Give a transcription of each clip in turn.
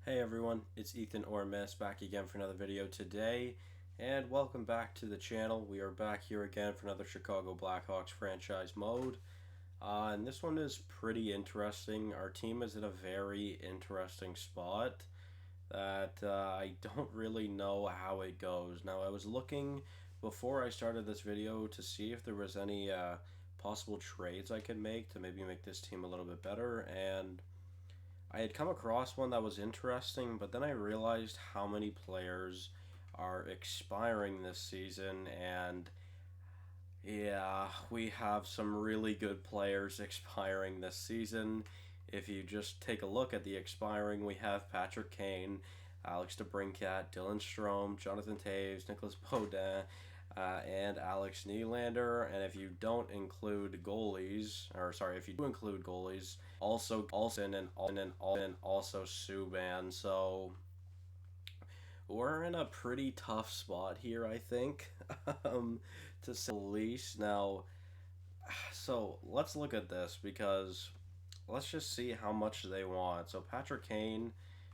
Hey everyone, it's Ethan or Miss back again for another video today, and welcome back to the channel. We are back here again for another Chicago Blackhawks franchise mode, and this one is pretty interesting. Our team is in a very interesting spot that I don't really know how it goes. Now, I was looking before I started this video to see if there was any possible trades I could make to maybe make this team a little bit better, and I had come across one that was interesting, but then I realized how many players are expiring this season, and yeah, we have some really good players expiring this season. If you just take a look at the expiring, we have Patrick Kane, Alex DeBrincat, Dylan Strome, Jonathan Toews, Nicholas Baudin, and Alex Nielander. And if you don't include goalies, or sorry, if you do include goalies, also and also Subban. So we're in a pretty tough spot here, I think, to say the least. Now, so let's look at this because let's just see how much they want. So Patrick Kane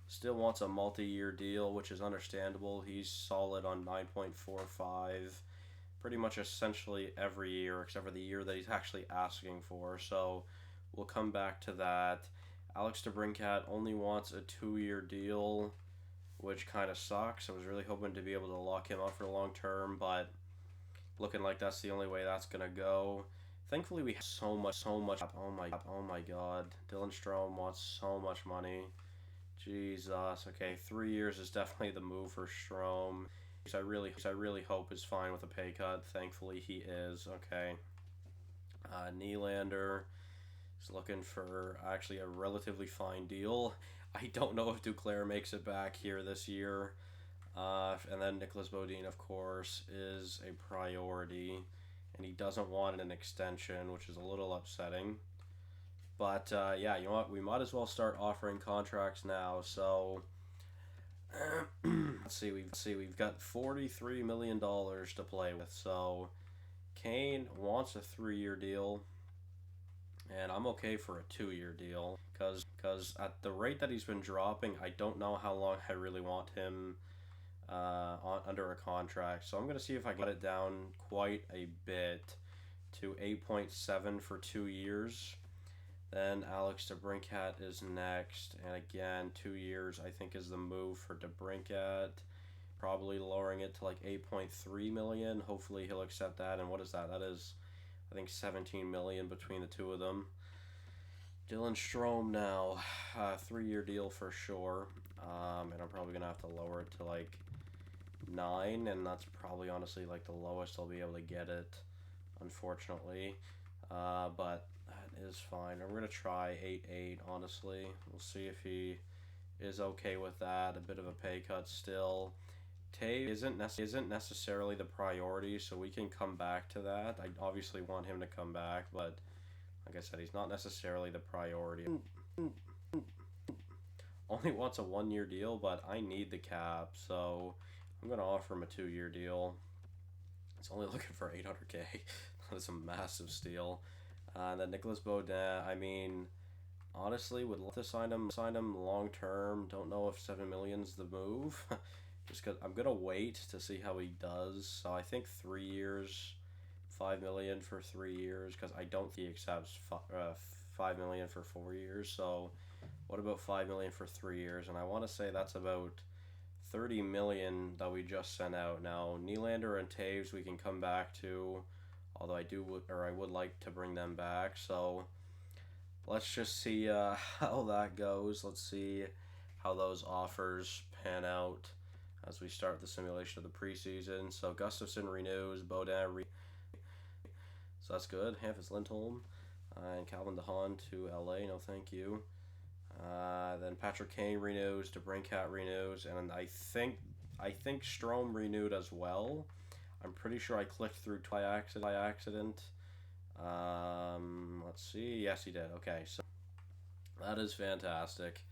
still wants a multi-year deal, which is understandable. He's solid on 9.45 pretty much essentially every year except for the year that he's actually asking for. So we'll come back to that. Alex DeBrincat only wants a 2-year deal, which kind of sucks. I was really hoping to be able to lock him up for long term, but looking like that's the only way that's going to go. Thankfully, we have so much. Oh my God. Dylan Strome wants so much money. Jesus. Okay, 3 years is definitely the move for Strome. I really hope is fine with a pay cut. Thankfully, he is. Okay. Nielander is looking for actually a relatively fine deal. I don't know if Duclair makes it back here this year. And then Nicholas Baudin, of course, is a priority. And he doesn't want an extension, which is a little upsetting. But, yeah, you know what? We might as well start offering contracts now. So, let's see. We've got $43 million to play with. So, Kane wants a 3-year deal. And I'm okay for a 2-year deal. Because at the rate that he's been dropping, I don't know how long I really want him under a contract. So I'm going to see if I can get it down quite a bit to 8.7 for 2 years. Then Alex DeBrincat is next. And again, 2 years I think is the move for DeBrincat. Probably lowering it to like 8.3 million. Hopefully he'll accept that. And what is that? That is, I think, 17 million between the two of them. Dylan Strome now, 3-year deal for sure. And I'm probably going to have to lower it to like 9, and that's probably honestly like the lowest I'll be able to get it, unfortunately. But that is fine. We're going to try 8.8, honestly. We'll see if he is okay with that. A bit of a pay cut still. Tay isn't necessarily the priority, so we can come back to that. I obviously want him to come back, but like I said, he's not necessarily the priority. Only wants a 1-year deal, but I need the cap, so I'm going to offer him a 2-year deal. It's only looking for 800K. That's a massive steal. And then Nicholas Baudin, I mean, honestly, would love to sign him long term. Don't know if 7 million's the move. Just because I'm going to wait to see how he does. So I think 3 years, 5 million for 3 years, because I don't think he accepts 5 million for 4 years. So what about 5 million for 3 years? And I want to say that's about 30 million that we just sent out. Now, Nielander and Toews we can come back to, although I would like to bring them back. So let's just see how that goes. Let's see how those offers pan out as we start the simulation of the preseason. So Gustafsson renews, Baudin so that's good. Hampus Lindholm and Calvin DeHaan to LA. No, thank you. Then Patrick Kane renews, DeBrincat renews, and I think Strome renewed as well. I'm pretty sure I clicked through by accident. Let's see. Yes, he did. Okay, so that is fantastic.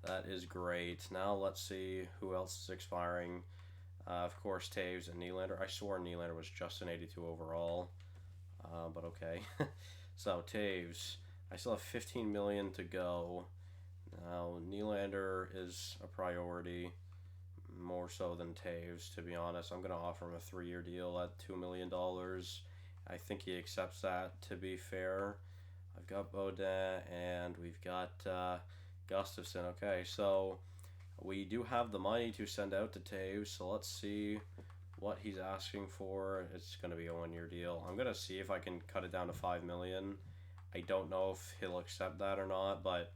That is great. Now let's see who else is expiring. Of course, Toews and Nielander. I swore Nielander was just an 82 overall, but okay. So Toews, I still have 15 million to go. Now, Nielander is a priority, more so than Taves, to be honest. I'm going to offer him a 3-year deal at $2 million. I think he accepts that, to be fair. I've got Baudin, and we've got Gustafsson. Okay, so we do have the money to send out to Taves, so let's see what he's asking for. It's going to be a 1-year deal. I'm going to see if I can cut it down to $5 million. I don't know if he'll accept that or not, but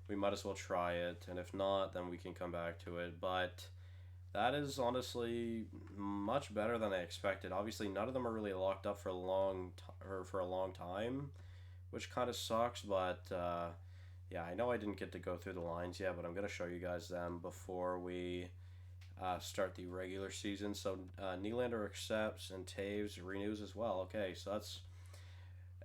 we might as well try it, and if not, then we can come back to it. But that is honestly much better than I expected. Obviously, none of them are really locked up for a long time, which kind of sucks. But yeah, I know I didn't get to go through the lines yet, but I'm gonna show you guys them before we start the regular season. So Nielander accepts, and Taves renews as well. Okay, so that's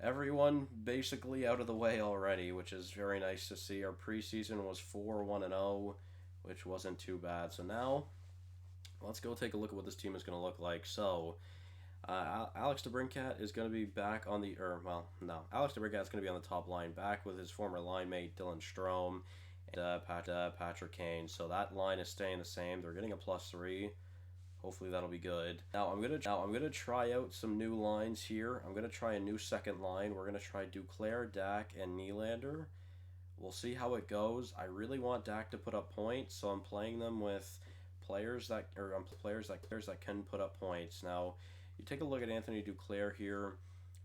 everyone basically out of the way already, which is very nice to see. Our preseason was 4-1-0, which wasn't too bad. So now let's go take a look at what this team is going to look like. So Alex DeBrincat is going to be back on the, Alex DeBrincat is going to be on the top line, back with his former line mate Dylan Strome and Patrick Kane. So that line is staying the same. They're getting a +3. Hopefully that'll be good. Now I'm gonna try out some new lines here. I'm gonna try a new second line. We're gonna try Duclair, Dak, and Nielander. We'll see how it goes. I really want Dak to put up points, so I'm playing them with players that can put up points. Now, you take a look at Anthony Duclair here.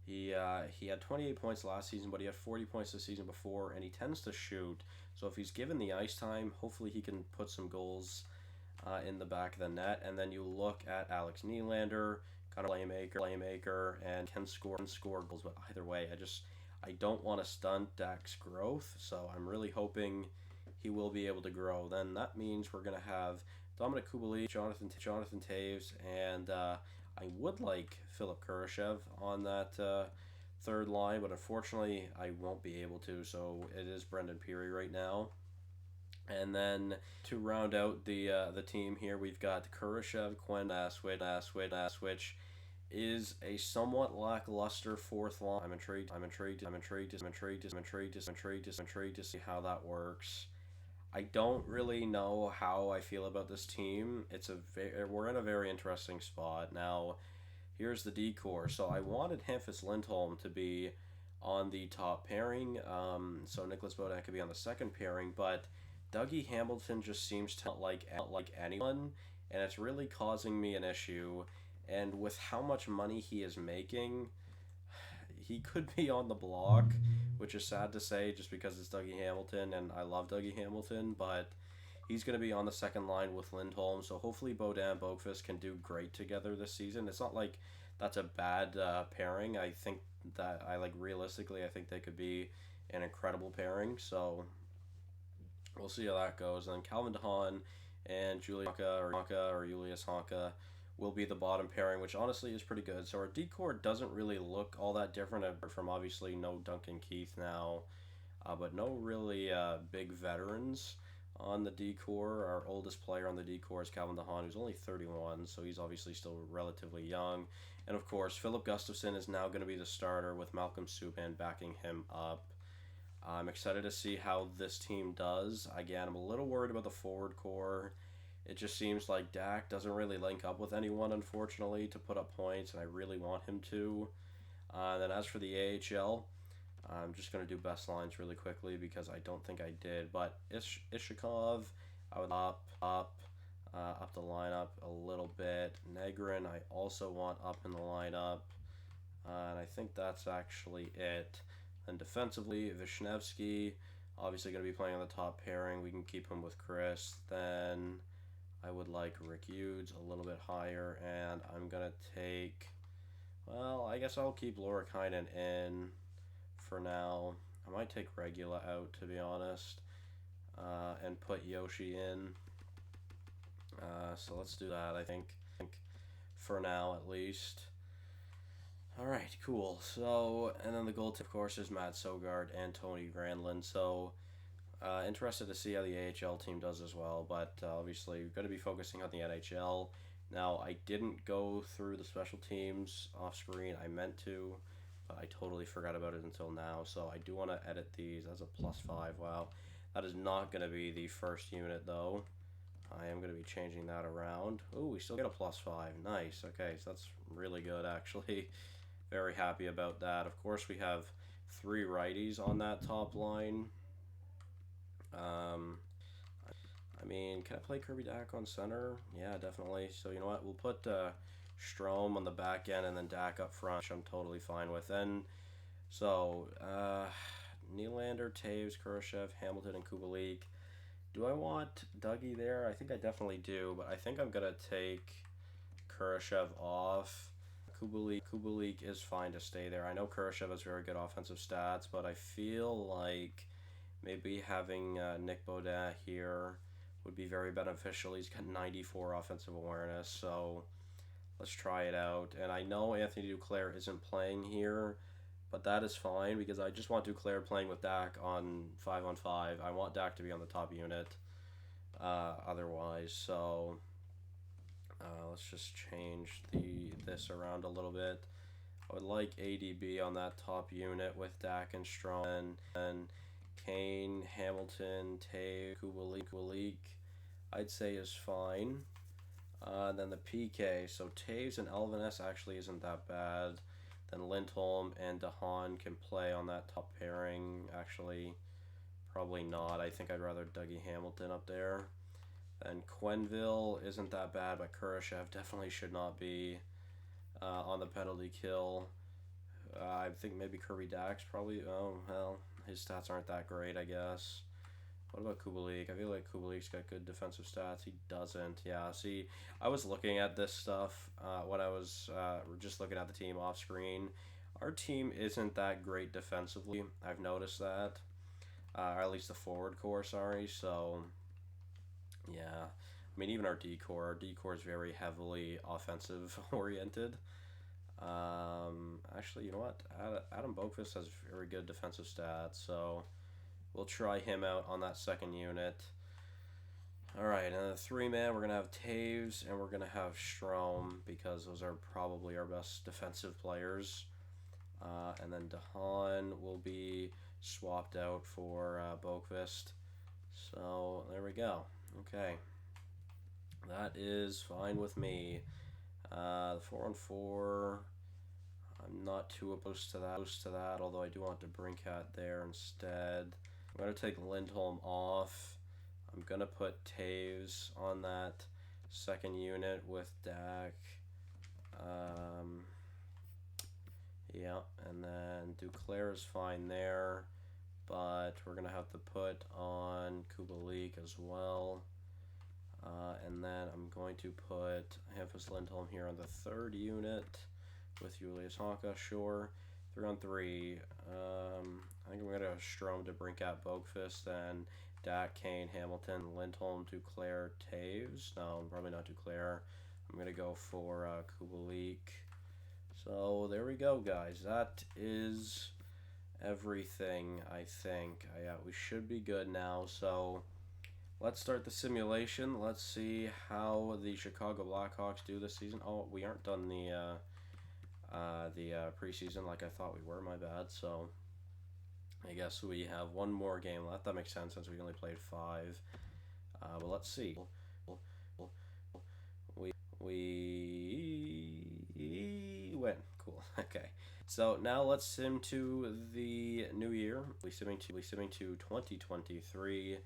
He had 28 points last season, but he had 40 points the season before, and he tends to shoot. So if he's given the ice time, hopefully he can put some goals in the back of the net. And then you look at Alex Nielander, kind of playmaker, and can score goals. But either way, I don't want to stunt Dak's growth, so I'm really hoping he will be able to grow. Then that means we're gonna have Dominic Kubalik, Jonathan Taves, and I would like Philip Kurashev on that third line, but unfortunately I won't be able to. So it is Brendan Peary right now. And then to round out the team here, we've got Kurashev, Quinn, which is a somewhat lackluster fourth line. I'm intrigued to see how that works. I don't really know how I feel about this team. We're in a very interesting spot now. Here's the Decor. So I wanted Hampus Lindholm to be on the top pairing. So Nicholas Baudin could be on the second pairing, but Dougie Hamilton just seems to not like anyone, and it's really causing me an issue. And with how much money he is making, he could be on the block, which is sad to say just because it's Dougie Hamilton, and I love Dougie Hamilton, but he's going to be on the second line with Lindholm, so hopefully Baudin and Boqvist can do great together this season. It's not like that's a bad pairing. I think that, realistically, I think they could be an incredible pairing, so we'll see how that goes. And then Calvin DeHaan and Julius Honka will be the bottom pairing, which honestly is pretty good. So our Decor doesn't really look all that different from obviously no Duncan Keith now, but no really big veterans on the Decor. Our oldest player on the Decor is Calvin DeHaan, who's only 31, so he's obviously still relatively young. And of course, Philip Gustafsson is now going to be the starter with Malcolm Subban backing him up. I'm excited to see how this team does. Again, I'm a little worried about the forward core. It just seems like Dak doesn't really link up with anyone, unfortunately, to put up points, and I really want him to. Then as for the AHL, I'm just going to do best lines really quickly because I don't think I did. But Ishikov, I would up the lineup a little bit. Negrin, I also want up in the lineup. And I think that's actually it. And defensively, Vishnevsky, obviously going to be playing on the top pairing. We can keep him with Chris. Then I would like Rick Hughes a little bit higher, and I'm going to take, well, I guess I'll keep Laura Kynan in for now. I might take Regula out, to be honest, and put Yoshi in. So let's do that, I think, for now at least. Alright, cool. So, and then the goaltender, of course, is Matt Sogard and Tony Granlund. So, interested to see how the AHL team does as well, but obviously we're going to be focusing on the NHL. Now, I didn't go through the special teams off screen. I meant to, but I totally forgot about it until now. So I do want to edit these as a +5. Wow, That is not going to be the first unit, though. I am going to be changing that around. Ooh, we still get a +5. Nice. Okay, so that's really good, actually. Very happy about that. Of course, we have 3 righties on that top line. I mean, can I play Kirby Dak on center? Yeah, definitely. So, you know what? We'll put Strome on the back end and then Dak up front, which I'm totally fine with. And so, Nielander, Taves, Khrushchev, Hamilton, and Kubalik. Do I want Dougie there? I think I definitely do, but I think I'm going to take Khrushchev off. Kubalik is fine to stay there. I know Khrushchev has very good offensive stats, but I feel like maybe having Nick Baudin here would be very beneficial. He's got 94 offensive awareness, so let's try it out. And I know Anthony Duclair isn't playing here, but that is fine because I just want Duclair playing with Dak on 5-on-5. I want Dak to be on the top unit otherwise, so let's just change this around a little bit. I would like ADB on that top unit with Dak and Strong, and Kane, Hamilton, Taves, Kubalik, I'd say is fine. Then the PK, so Taves and Elvenes actually isn't that bad. Then Lindholm and DeHaan can play on that top pairing. Actually, probably not. I think I'd rather Dougie Hamilton up there. And Quenneville isn't that bad, but Khrushchev definitely should not be on the penalty kill. I think maybe Kirby Dak's probably. Oh, well, his stats aren't that great, I guess. What about Kubalik? I feel like Kubalik's got good defensive stats. He doesn't. Yeah, see, I was looking at this stuff when I was just looking at the team off screen. Our team isn't that great defensively. I've noticed that. Or at least the forward core, sorry. So, yeah. I mean, even our Decor is very heavily offensive oriented. Actually, you know what? Adam Boqvist has very good defensive stats, so we'll try him out on that second unit. Alright, and the 3-man, we're going to have Taves and we're going to have Strome because those are probably our best defensive players. And then DeHaan will be swapped out for Boqvist. So, there we go. Okay. That is fine with me. The 4-on-4, I'm not too opposed to that, although I do want to Brinkat there instead. I'm going to take Lindholm off. I'm going to put Taves on that second unit with Dak. Yeah, and then Duclair is fine there, but we're going to have to put on Kubalik as well. And then I'm going to put Hampus Lindholm here on the third unit with Julius Honka, sure. 3-on-3. I think I'm going to have Strome to Brinkat Boqvist, then Dak, Kane, Hamilton, Lindholm, Duclair, Taves. No, probably not Duclair. I'm going to go for Kubalik. So there we go, guys. That is everything, I think. Yeah, we should be good now. So let's start the simulation. Let's see how the Chicago Blackhawks do this season. Oh, we aren't done the preseason like I thought we were. My bad. So I guess we have one more game left. That makes sense since we only played 5. But let's see. We win. Cool. Okay. So now let's sim to the new year. We simming to 2023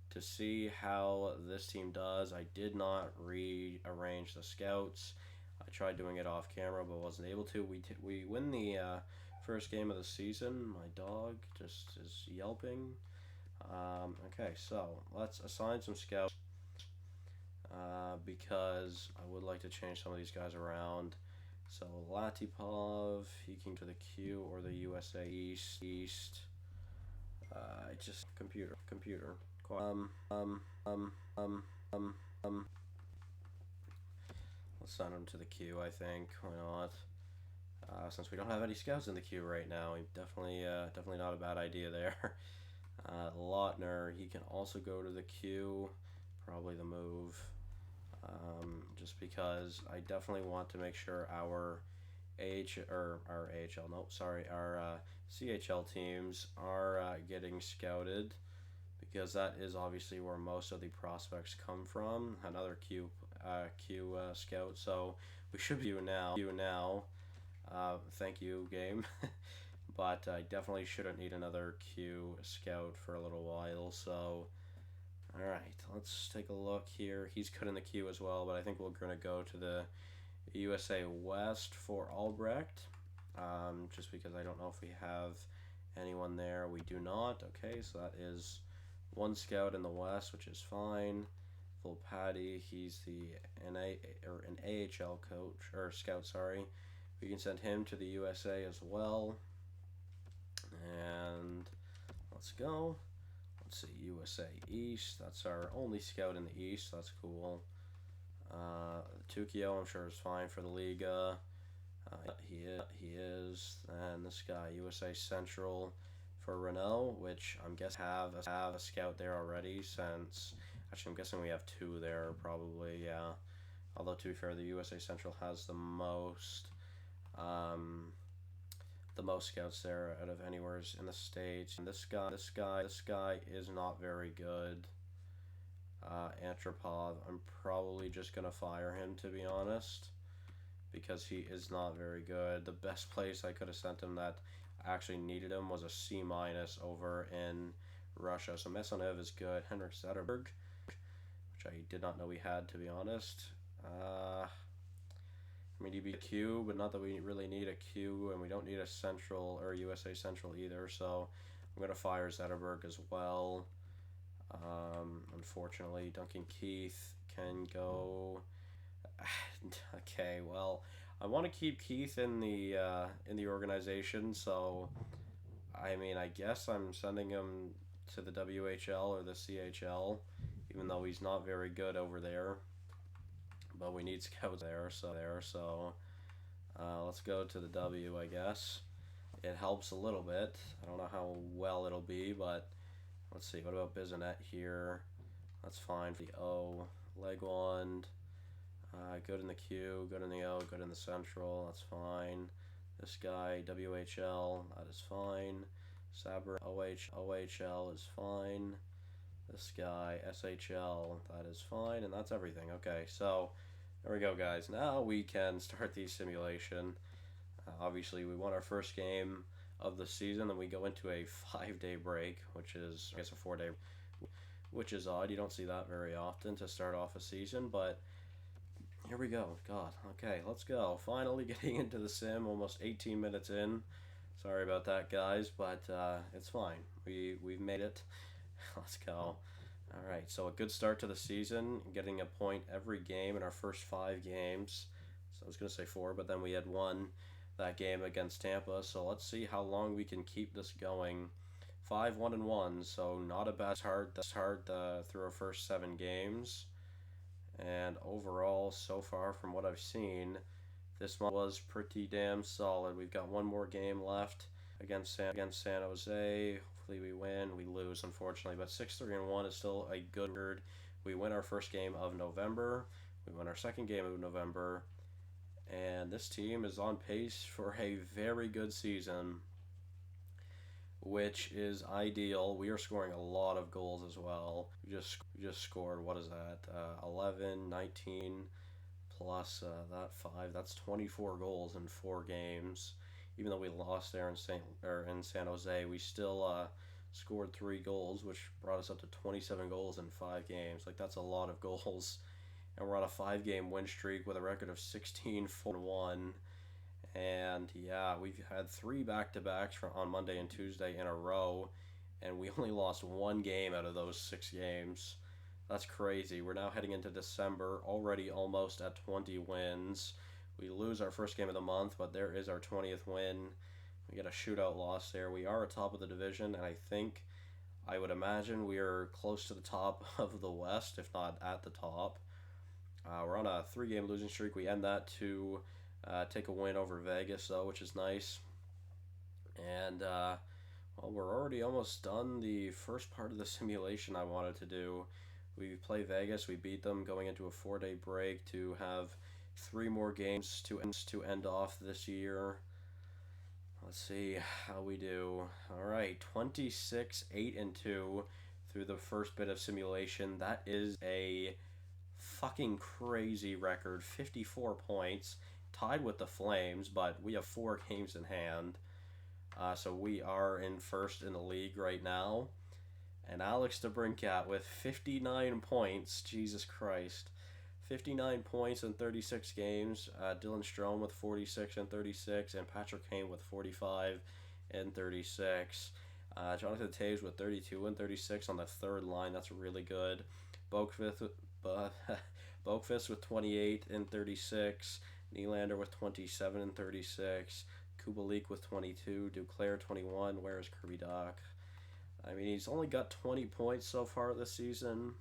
to see how this team does. I did not rearrange the scouts. I tried doing it off camera, but wasn't able to. We win the first game of the season. My dog just is yelping. Okay, so let's assign some scouts because I would like to change some of these guys around. So Latipov, he can to the Q or the USA East. Just computer. Let's send him to the queue, I think. Why not? Since we don't have any scouts in the queue right now, definitely not a bad idea there. Lautner, he can also go to the queue. Probably the move. Just because I definitely want to make sure our CHL teams are getting scouted, because that is obviously where most of the prospects come from. Another Q scout, so we should be now. Thank you, game. But I definitely shouldn't need another Q scout for a little while. So, all right, let's take a look here. He's cut in the queue as well, but I think we're gonna go to the USA West for Albrecht, just because I don't know if we have anyone there. We do not. Okay, so that is one scout in the West, which is fine. Full Patty, he's the an AHL coach or scout. Sorry, we can send him to the USA as well. And let's go. Let's see, USA East. That's our only scout in the East. That's cool. Tukio, I'm sure is fine for the Liga. He is. And this guy, USA Central for Renault, which I'm guessing have a scout there already. Since actually, I'm guessing we have two there probably. Yeah. Although to be fair, the USA Central has the most scouts there out of anywhere in the States. And this guy is not very good. Antropov, I'm probably just gonna fire him, to be honest, because he is not very good. The best place I could have sent him that actually needed him was a C- over in Russia. So Mesonev is good. Henrik Zetterberg, which I did not know we had, to be honest. I mean, he'd be a Q, but not that we really need a Q, and we don't need a Central or USA Central either, so I'm going to fire Zetterberg as well. Unfortunately, Duncan Keith can go. Okay, well, I want to keep Keith in the organization, so I mean, I guess I'm sending him to the WHL or the CHL, even though he's not very good over there. But we need scouts there, so let's go to the W, I guess. It helps a little bit. I don't know how well it'll be, but let's see. What about Bisonet here? That's fine for the O. Legwand, good in the Q, good in the O, good in the Central. That's fine. This guy, WHL, that is fine. Saber, OHL is fine. This guy, SHL, that is fine, and that's everything. Okay, so there we go, guys. Now we can start the simulation. Obviously, we won our first game of the season, and we go into a 5-day break, which is, I guess, a 4-day, which is odd. You don't see that very often to start off a season, but here we go. God, okay, let's go. Finally getting into the sim, almost 18 minutes in. Sorry about that, guys, but it's fine. We've made it. Let's go. All right, so a good start to the season, getting a point every game in our first 5 games. So I was going to say 4, but then we had won that game against Tampa. So let's see how long we can keep this going. 5-1-1, so not a bad start through our first 7 games. And overall, so far from what I've seen, this month was pretty damn solid. We've got one more game left against San Jose. Hopefully we win. We lose, unfortunately, but 6-3-1 is still a good record. We win our first game of November. We win our second game of November. And this team is on pace for a very good season, which is ideal. We are scoring a lot of goals as well. We just scored, what is that? 11, 19, plus that 5. That's 24 goals in 4 games. Even though we lost there in San Jose, we still scored 3 goals, which brought us up to 27 goals in 5 games. Like, that's a lot of goals. And we're on a 5-game win streak with a record of 16-4-1. And yeah, we've had 3 back-to-backs on Monday and Tuesday in a row, and we only lost 1 game out of those 6 games. That's crazy. We're now heading into December, already almost at 20 wins. We lose our first game of the month, but there is our 20th win. We get a shootout loss there. We are atop of the division, and I would imagine we are close to the top of the West, if not at the top. We're on a 3-game losing streak. We end that to take a win over Vegas, though, which is nice. And, well, we're already almost done the first part of the simulation I wanted to do. We play Vegas. We beat them going into a 4-day break to have 3 more games to end off this year. Let's see how we do. All right, 26-8-2 through the first bit of simulation. That is a fucking crazy record. 54 points, tied with the Flames, but we have 4 games in hand. So we are in first in the league right now. And Alex DeBrincat with 59 points. Jesus Christ. 59 points in 36 games. Dylan Strome with 46 and 36. And Patrick Kane with 45 and 36. Jonathan Toews with 32 and 36 on the third line. That's really good. Boakfist with 28 and 36. Nielander with 27 and 36. Kubalik with 22. Duclair 21. Where is Kirby Dach? I mean, he's only got 20 points so far this season.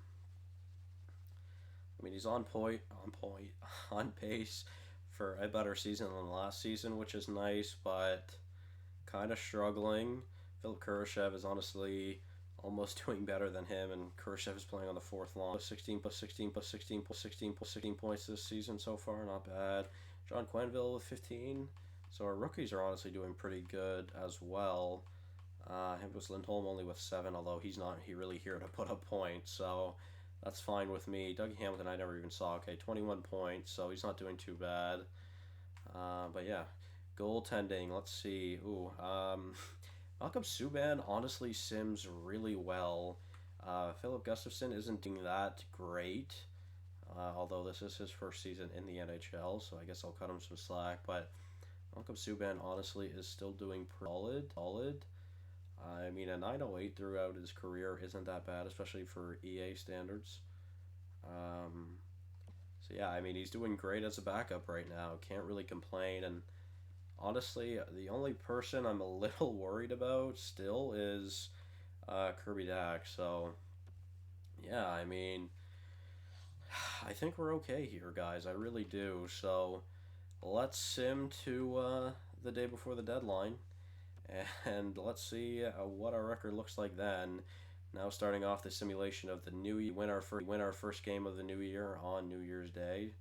I mean, he's on pace for a better season than last season, which is nice, but kind of struggling. Philip Kurashev is honestly almost doing better than him, and Kurashev is playing on the fourth line. 16 points this season so far, not bad. John Quenneville with 15. So our rookies are honestly doing pretty good as well. Hampus Lindholm only with 7, although he's not really here to put up points, so that's fine with me. Dougie Hamilton I never even saw. Okay, 21 points, so he's not doing too bad. But yeah, goaltending. Let's see. Malcolm Subban honestly sims really well. Philip Gustafsson isn't doing that great, although this is his first season in the NHL, so I guess I'll cut him some slack. But Malcolm Subban honestly is still doing solid. I mean, a 908 throughout his career isn't that bad, especially for EA standards. So yeah, I mean, he's doing great as a backup right now. Can't really complain. And honestly, the only person I'm a little worried about still is Kirby Dach. So yeah, I mean, I think we're okay here, guys. I really do. So let's sim to the day before the deadline. And let's see what our record looks like then. Now starting off the simulation of the new year, win our first game of the new year on New Year's Day.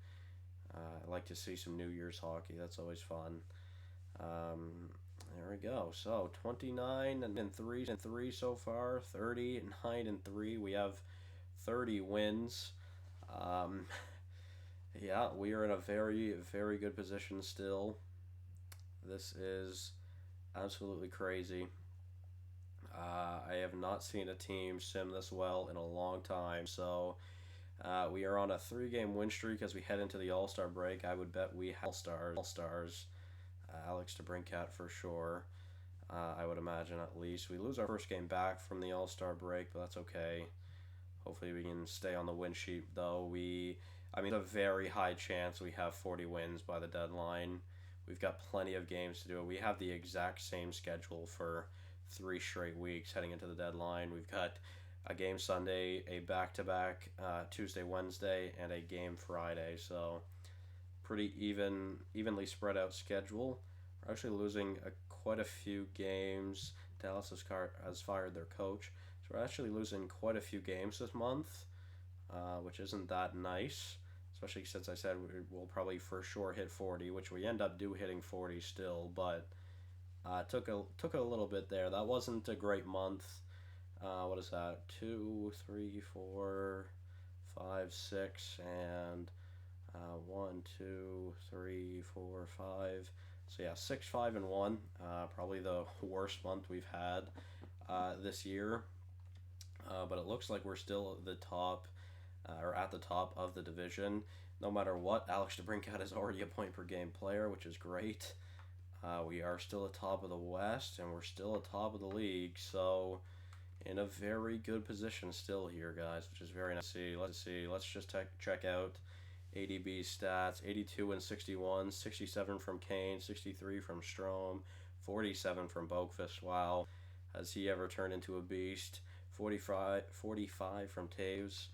I like to see some New Year's hockey. That's always fun. There we go. So 29 and 3 so far. 39 and 3. We have 30 wins. Yeah, we are in a very, very good position still. This is absolutely crazy. I have not seen a team sim this well in a long time. So we are on a 3-game win streak as we head into the All-Star break. I would bet we have All-Stars. Alex DeBrincat for sure. I would imagine at least. We lose our first game back from the All-Star break, but that's okay. Hopefully we can stay on the win sheet, though. I mean, a very high chance we have 40 wins by the deadline. We've got plenty of games to do. We have the exact same schedule for 3 straight weeks heading into the deadline. We've got a game Sunday, a back-to-back Tuesday, Wednesday, and a game Friday. So pretty evenly spread out schedule. We're actually losing quite a few games. Dallas has fired their coach. So we're actually losing quite a few games this month, which isn't that nice. Especially since I said we'll probably for sure hit 40, which we end up hitting 40 still, but took a little bit there. That wasn't a great month. What is that? 2, 3, 4, 5, 6, and 1, 2, 3, 4, 5. So yeah, 6, 5, and 1. Probably the worst month we've had this year. But it looks like we're still at the top. Or at the top of the division. No matter what, Alex DeBrincat is already a point per game player, which is great. We are still atop of the West, and we're still atop of the league, so in a very good position still here, guys, which is very nice to see. Let's just check out ADB stats. 82 and 61, 67 from Kane, 63 from Strome, 47 from Boakfist. Wow, has he ever turned into a beast? 45 from Toews.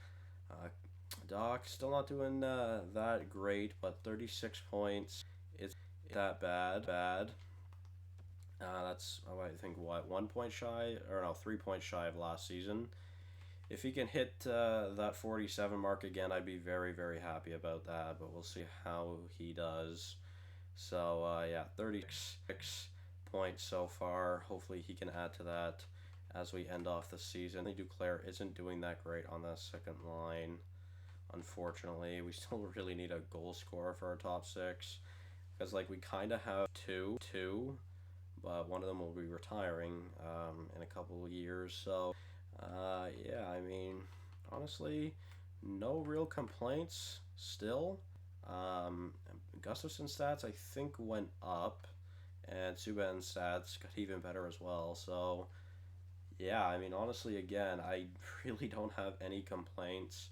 Doc still not doing that great, but 36 points is that bad. That's I think 1 point shy, or no, 3 points shy of last season. If he can hit that 47 mark again, I'd be very, very happy about that. But we'll see how he does. So yeah, 36 points so far. Hopefully he can add to that as we end off the season. Duclair isn't doing that great on the second line. Unfortunately, we still really need a goal scorer for our top six, because like we kind of have two, but one of them will be retiring in a couple of years. So yeah, I mean, honestly, no real complaints still. Gustafson's stats I think went up, and Subban's stats got even better as well. So yeah, I mean, honestly, again, I really don't have any complaints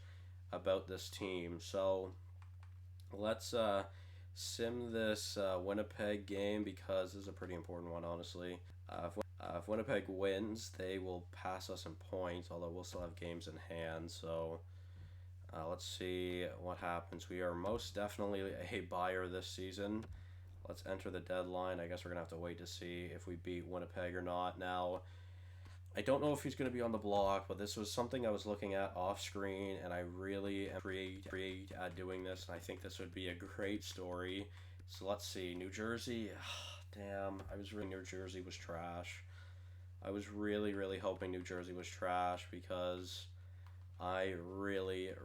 about this team. So let's sim this Winnipeg game, because this is a pretty important one, honestly. If Winnipeg wins, they will pass us in points, although we'll still have games in hand. So let's see what happens. We are most definitely a buyer this season. Let's enter the deadline. I guess we're going to have to wait to see if we beat Winnipeg or not. Now, I don't know if he's going to be on the block, but this was something I was looking at off screen, and I really am intrigued at doing this, and I think this would be a great story. So let's see. New Jersey. Damn, I was really New Jersey was trash. I was really hoping New Jersey was trash, because I really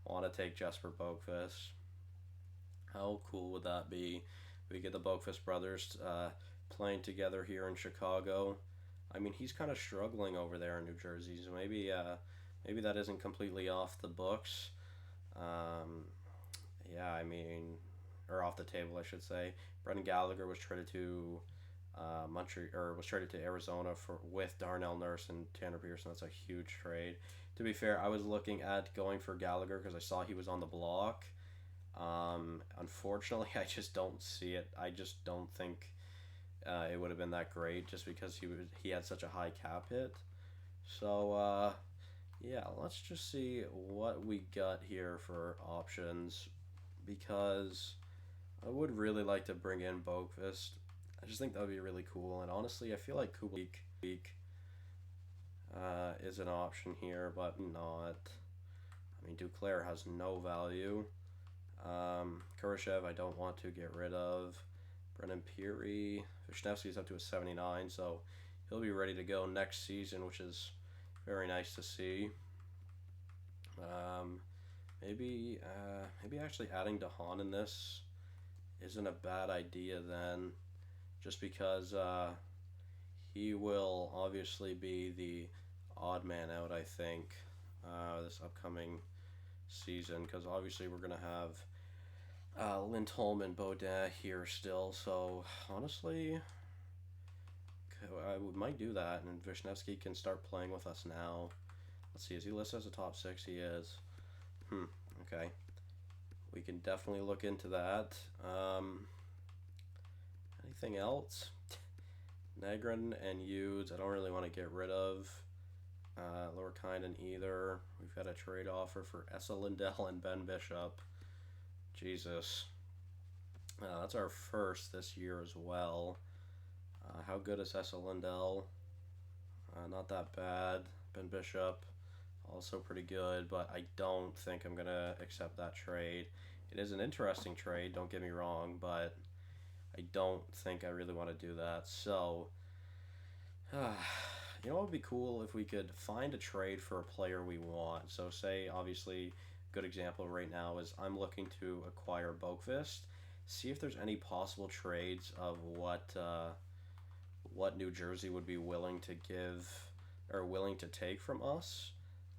want to take Jesper Boqvist. How cool would that be? We get the Boqvist brothers playing together here in Chicago. I mean, he's kind of struggling over there in New Jersey, so maybe that isn't completely off the books. Yeah, I mean, or off the table, I should say. Brendan Gallagher was traded to Arizona with Darnell Nurse and Tanner Pearson. That's a huge trade. To be fair, I was looking at going for Gallagher because I saw he was on the block. Unfortunately, I just don't see it. I just don't think it would have been that great, just because he had such a high cap hit. So yeah, let's just see what we got here for options, because I would really like to bring in Boqvist. I just think that would be really cool, and honestly, I feel like Kubalik is an option here, but not. I mean, Duclair has no value. Kurashev I don't want to get rid of. Brennan Peary. Vishnevsky's up to a 79, so he'll be ready to go next season, which is very nice to see. Maybe actually adding DeHaan in this isn't a bad idea then, just because he will obviously be the odd man out, I think, this upcoming season, because obviously we're going to have Lindholm and Baudin here still. So honestly, I might do that, and Vishnevsky can start playing with us now. Let's see, is he listed as a top six? He is. Okay. We can definitely look into that. Anything else? Negrin and Hughes, I don't really want to get rid of. Lorkainen either. We've got a trade offer for Esa Lindell and Ben Bishop. Jesus. That's our first this year as well. How good is Esa Lindell? Not that bad. Ben Bishop, also pretty good, but I don't think I'm going to accept that trade. It is an interesting trade, don't get me wrong, but I don't think I really want to do that. So, you know what would be cool if we could find a trade for a player we want. So say, obviously, good example right now is I'm looking to acquire Boqvist. See if there's any possible trades of what New Jersey would be willing to give or willing to take from us.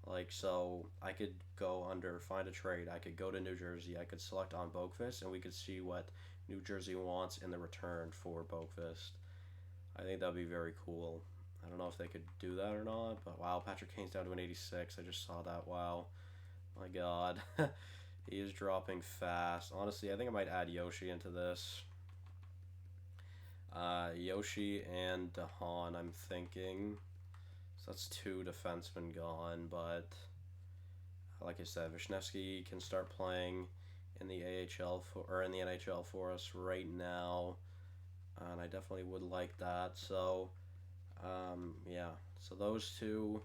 Like, so I could go under find a trade. I could go to New Jersey. I could select on Boqvist, and we could see what New Jersey wants in the return for Boqvist. I think that'd be very cool. I don't know if they could do that or not, but wow, Patrick Kane's down to an 86. I just saw that. Wow. My God. He is dropping fast. Honestly, I think I might add Yoshi into this. Yoshi and DeHaan, I'm thinking. So that's two defensemen gone, but like I said, Vishnevsky can start playing in the AHL or in the NHL for us right now, and I definitely would like that. So yeah, so those two.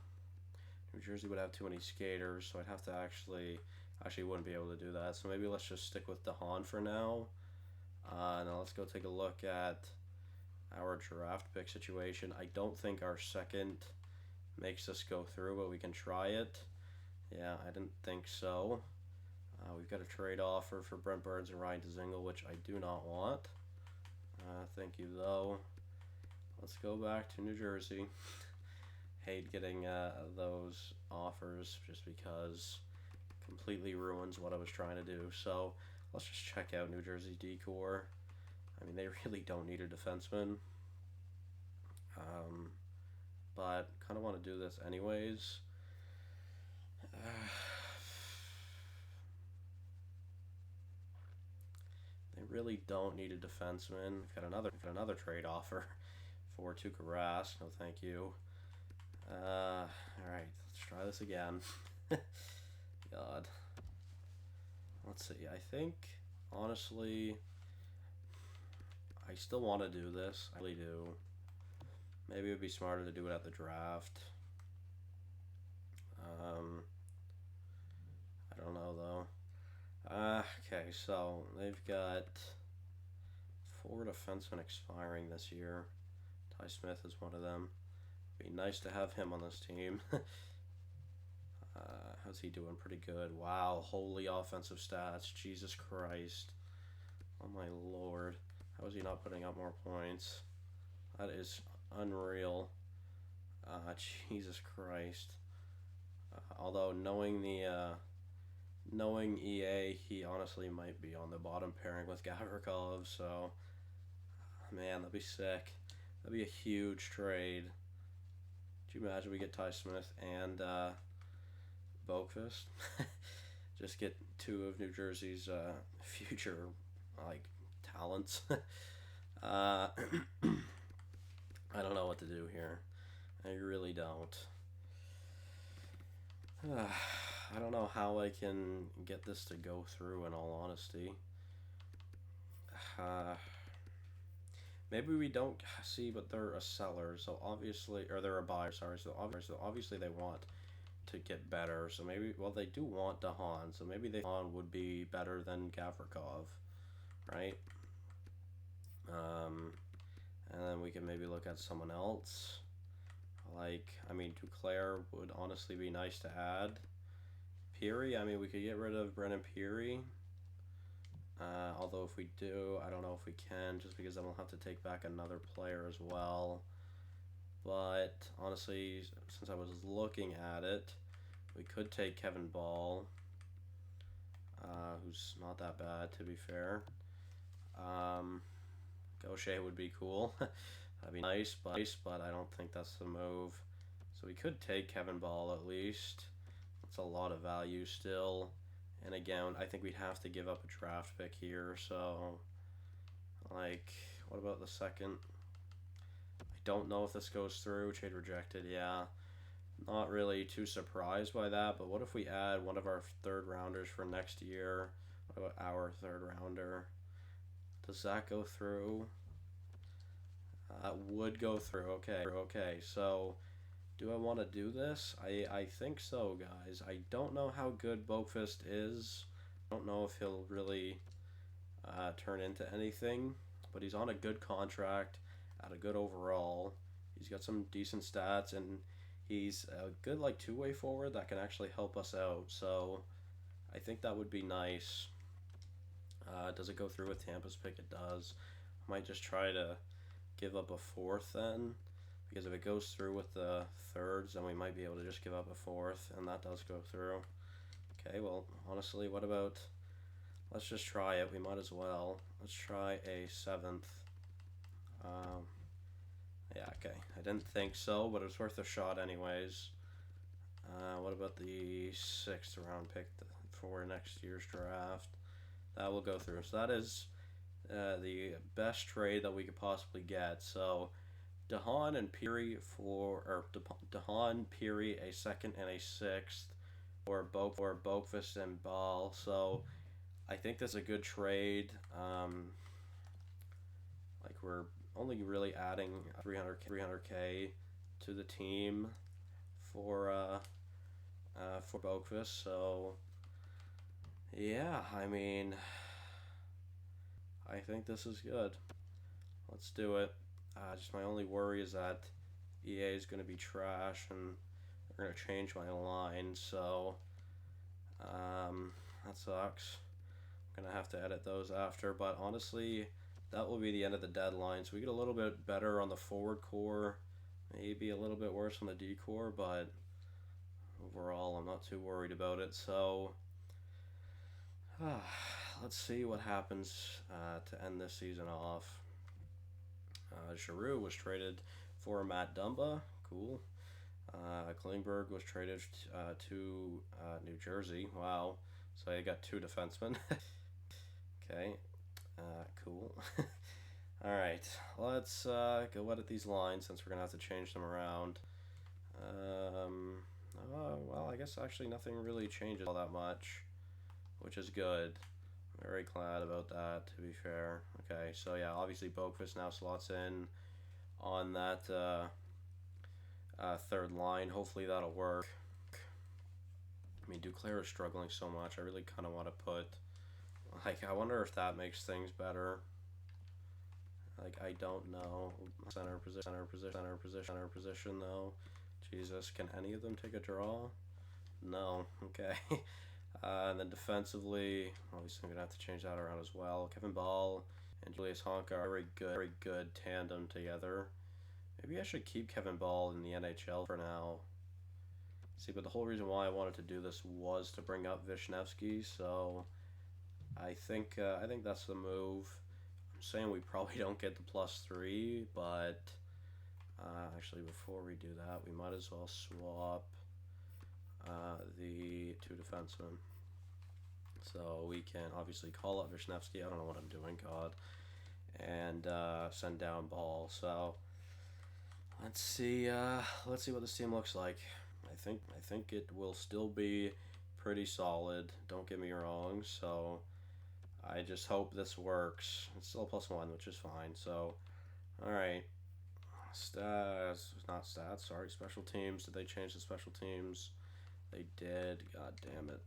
New Jersey would have too many skaters, so I'd have to actually wouldn't be able to do that. So maybe let's just stick with DeHaan for now. Now let's go take a look at our draft pick situation. I don't think our second makes us go through, but we can try it. Yeah, I didn't think so. We've got a trade offer for Brent Burns and Ryan Dzingel, which I do not want. Thank you, though. Let's go back to New Jersey. Hate getting those offers just because completely ruins what I was trying to do. So let's just check out New Jersey Decor. I mean, they really don't need a defenseman. But kind of want to do this anyways. They really don't need a defenseman. We've got another trade offer for Tuukka Rask. No, thank you. All right, let's try this again. God. Let's see. I think honestly, I still want to do this. I really do. Maybe it would be smarter to do it at the draft. I don't know though. Okay, so they've got 4 defensemen expiring this year. Ty Smith is one of them. Be nice to have him on this team. How's he doing? Pretty good. Wow, holy offensive stats. Jesus Christ. Oh my lord. How is he not putting up more points? That is unreal. Jesus Christ. Although knowing EA, he honestly might be on the bottom pairing with Gallagher, so man, that'd be sick. That'd be a huge trade. Could you imagine we get Ty Smith and Boqvist? Just get 2 of New Jersey's future talents. I don't know what to do here. I really don't. I don't know how I can get this to go through, in all honesty. Maybe we don't see, but they're a seller, so obviously, or they're a buyer, sorry, so obviously they want to get better, so maybe, well, they do want DeHaan, so maybe DeHaan would be better than Gavrikov, right? And then we can maybe look at someone else. I mean, Duclair would honestly be nice to add. Peary, I mean, we could get rid of Brennan Peary. Although if we do, I don't know if we can, just because then we'll have to take back another player as well. But honestly, since I was looking at it, we could take Kevin Ball, who's not that bad, to be fair. Gaucher would be cool. That'd be nice, but I don't think that's the move. So we could take Kevin Ball at least. That's a lot of value still. And again, I think we'd have to give up a draft pick here. So, what about the second? I don't know if this goes through. Trade rejected, yeah. Not really too surprised by that. But what if we add one of our 3rd rounders for next year? What about our 3rd rounder? Does that go through? Would go through. Okay. So, do I want to do this? I think so, guys. I don't know how good Boqvist is. I don't know if he'll really turn into anything. But he's on a good contract, at a good overall. He's got some decent stats, and he's a good two-way forward that can actually help us out. So, I think that would be nice. Does it go through with Tampa's pick? It does. I might just try to give up a 4th then, because if it goes through with the 3rds, then we might be able to just give up a 4th, and that does go through. Okay, well, honestly, what about, let's just try it. We might as well. Let's try a 7th. Yeah, okay. I didn't think so, but it was worth a shot anyways. What about the 6th round pick for next year's draft? That will go through. So that is the best trade that we could possibly get. So DeHaan and Peary DeHaan, Peary, a 2nd and a 6th, or Boqvist and Ball. So I think that's a good trade. We're only really adding 300K to the team for Boqvist. So yeah, I mean, I think this is good. Let's do it. Just my only worry is that EA is going to be trash and they're going to change my line, so that sucks. I'm going to have to edit those after, but honestly, that will be the end of the deadline. So we get a little bit better on the forward core, maybe a little bit worse on the decor, but overall, I'm not too worried about it. So let's see what happens to end this season off. Giroux was traded for Matt Dumba. Cool. Klingberg was traded to New Jersey. Wow. So I got 2 defensemen. Okay. Cool. Alright. Let's go edit these lines since we're going to have to change them around. Well, I guess actually nothing really changes all that much, which is good. Very glad about that, to be fair. Okay, so yeah, obviously Boqvist now slots in on that third line. Hopefully that'll work. I mean, Duclair is struggling so much. I really kind of want to put, like, I wonder if that makes things better. Like, I don't know. Center position, though. Jesus, can any of them take a draw? No. Okay. And then defensively, obviously I'm going to have to change that around as well. Kevin Ball and Julius Honka are very good tandem together. Maybe I should keep Kevin Ball in the NHL for now. See, but the whole reason why I wanted to do this was to bring up Vishnevsky, so I think that's the move. I'm saying we probably don't get the +3, but actually before we do that, we might as well swap the 2 defensemen. So we can obviously call up Vishnevsky. I don't know what I'm doing, God. And send down Ball. So let's see what this team looks like. I think it will still be pretty solid. Don't get me wrong. So I just hope this works. It's still +1, which is fine. So all right. Not stats. Sorry, special teams. Did they change the special teams? They did. God damn it.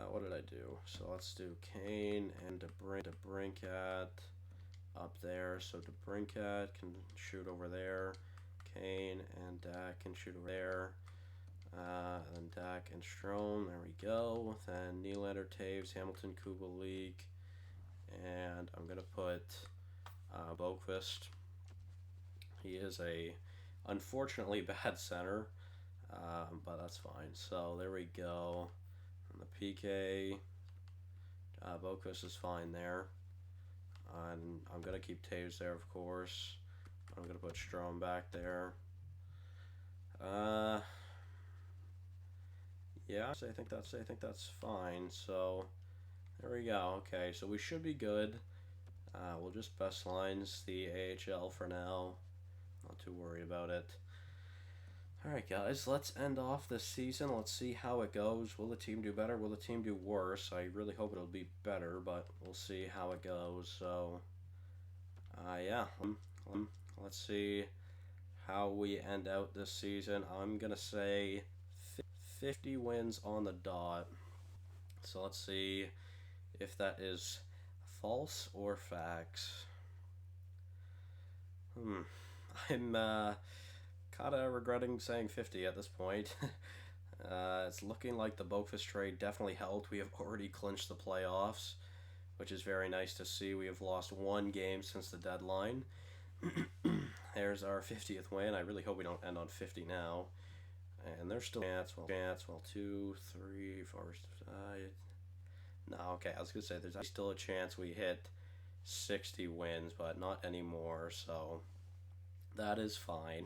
What did I do? So let's do Kane and DeBrincat up there. So DeBrincat can shoot over there. Kane and Dak can shoot over there. Then Dak and Strome. There we go. Then Nielander, Taves, Hamilton, Kubalik. And I'm going to put Boqvist. He is a unfortunately bad center, but that's fine. So there we go. And the PK, Boqvist is fine there. And I'm going to keep Taves there, of course. I'm going to put Strome back there. Yeah, so I think that's fine. So there we go. Okay, so we should be good. We'll just best lines the AHL for now. Not too worried about it. Alright guys, let's end off this season. Let's see how it goes. Will the team do better? Will the team do worse? I really hope it'll be better, but we'll see how it goes. So, yeah. Let's see how we end out this season. I'm going to say 50 wins on the dot. So let's see if that is false or facts. I'm kind of regretting saying 50 at this point. It's looking like the Boqvist trade definitely helped. We have already clinched the playoffs, which is very nice to see. We have lost 1 game since the deadline. There's our 50th win. I really hope we don't end on 50 now. And there's still a chance. Well, 2, 3, 4. No, okay. I was gonna say there's still a chance we hit 60 wins, but not anymore. So that is fine.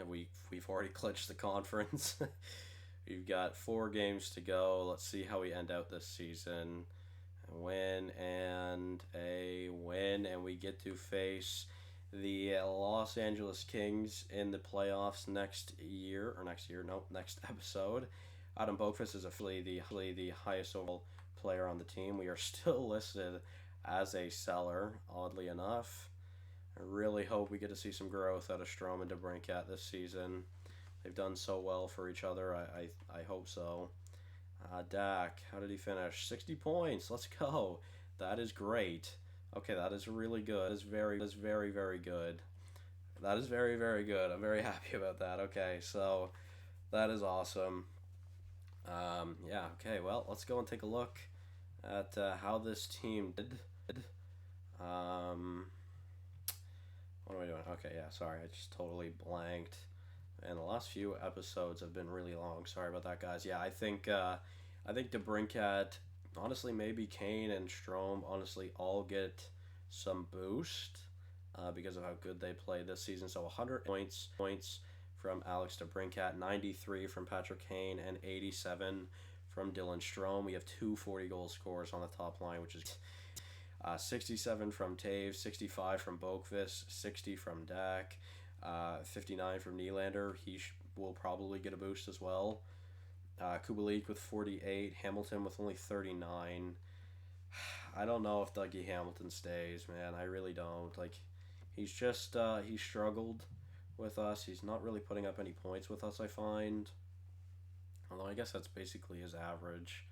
We've already clinched the conference. We've got 4 games to go. Let's see how we end out this season. A win, and we get to face the Los Angeles Kings in the playoffs next episode. Adam Boqvist is officially the highest overall player on the team. We are still listed as a seller, oddly enough. I really hope we get to see some growth out of Strome and DeBrincat this season. They've done so well for each other. I hope so. Dak, how did he finish? 60 points. Let's go. That is great. Okay, that is really good. That is very, very good. That is very, very good. I'm very happy about that. Okay, so that is awesome. Yeah, okay, well, let's go and take a look at how this team did. Um, what am I doing? Okay, yeah, sorry, I just totally blanked. And the last few episodes have been really long. Sorry about that, guys. Yeah, I think DeBrincat, honestly, maybe Kane and Strome, honestly, all get some boost because of how good they played this season. So 100 points from Alex DeBrincat, 93 from Patrick Kane, and 87 from Dylan Strome. We have two 40-goal scorers on the top line, which is 67 from Taves, 65 from Boqvist, 60 from Dak, 59 from Nielander. He will probably get a boost as well. Kubalik with 48, Hamilton with only 39. I don't know if Dougie Hamilton stays, man. I really don't. Like, he's just, he struggled with us. He's not really putting up any points with us, I find. Although I guess that's basically his average.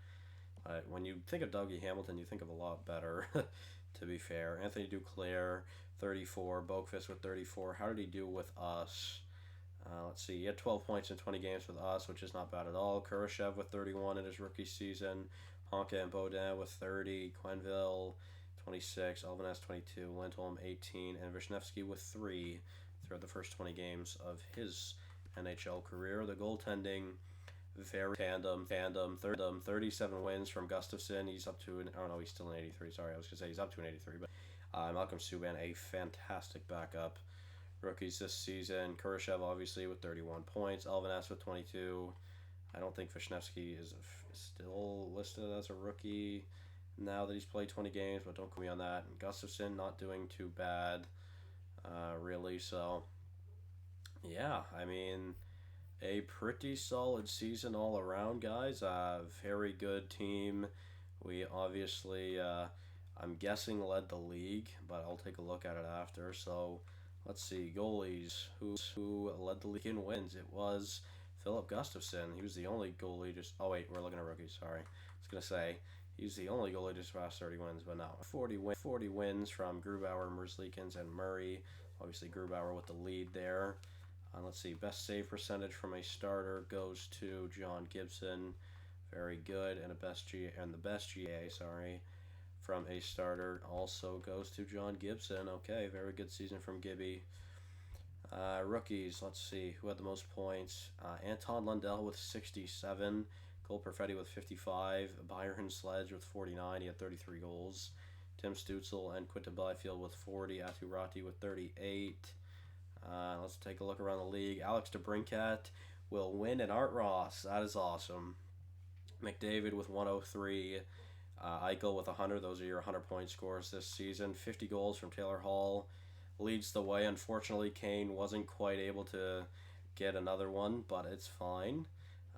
When you think of Dougie Hamilton, you think of a lot better, to be fair. Anthony Duclair, 34. Boqvist with 34. How did he do with us? Let's see. He had 12 points in 20 games with us, which is not bad at all. Kurashev with 31 in his rookie season. Honka and Baudin with 30. Quenneville, 26. Alvarez, 22. Lindholm, 18. And Vishnevsky with 3 throughout the first 20 games of his NHL career. The goaltending, very tandem, 37 wins from Gustafsson. He's up to oh no, he's still an 83. Sorry, I was gonna say he's up to an 83, but Malcolm Subban, a fantastic backup. Rookies this season: Kurashev obviously with 31 points, Alvarez with 22. I don't think Vishnevsky is still listed as a rookie now that he's played 20 games, but don't quote me on that. And Gustafsson not doing too bad, really. So yeah, I mean, a pretty solid season all around, guys. Very good team. We obviously, I'm guessing, led the league, but I'll take a look at it after. So let's see, goalies. Who led the league in wins? It was Philip Gustafsson. He was the only goalie just... Oh, wait, we're looking at rookies, sorry. I was going to say, he's the only goalie just past 30 wins, but no. 40 wins from Grubauer, Merzlikins, and Murray. Obviously, Grubauer with the lead there. Let's see, best save percentage from a starter goes to John Gibson. Very good. And the best GA, sorry, from a starter also goes to John Gibson. Okay, very good season from Gibby. Rookies, let's see, who had the most points? Anton Lundell with 67. Cole Perfetti with 55. Byron Sledge with 49. He had 33 goals. Tim Stutzel and Quinton Byfield with 40. Atu Ratti with 38. Let's take a look around the league. Alex DeBrincat will win, and Art Ross. That is awesome. McDavid with 103. Eichel with 100. Those are your 100-point scores this season. 50 goals from Taylor Hall leads the way. Unfortunately, Kane wasn't quite able to get another one, but it's fine.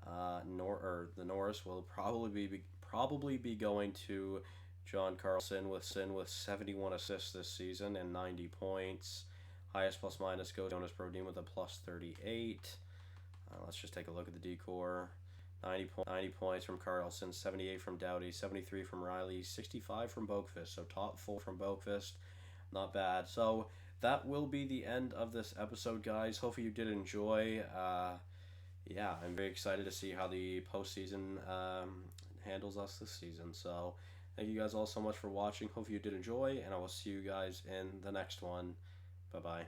The Norris will probably be going to John Carlson with 71 assists this season and 90 points. Highest plus minus goes to Jonas Brodin with a plus 38. Let's just take a look at the Decor. 90 points from Carlson, 78 from Doughty, 73 from Riley, 65 from Boqvist. So top 4 from Boqvist. Not bad. So that will be the end of this episode, guys. Hopefully you did enjoy. Yeah, I'm very excited to see how the postseason handles us this season. So thank you guys all so much for watching. Hopefully you did enjoy, and I will see you guys in the next one. Bye-bye.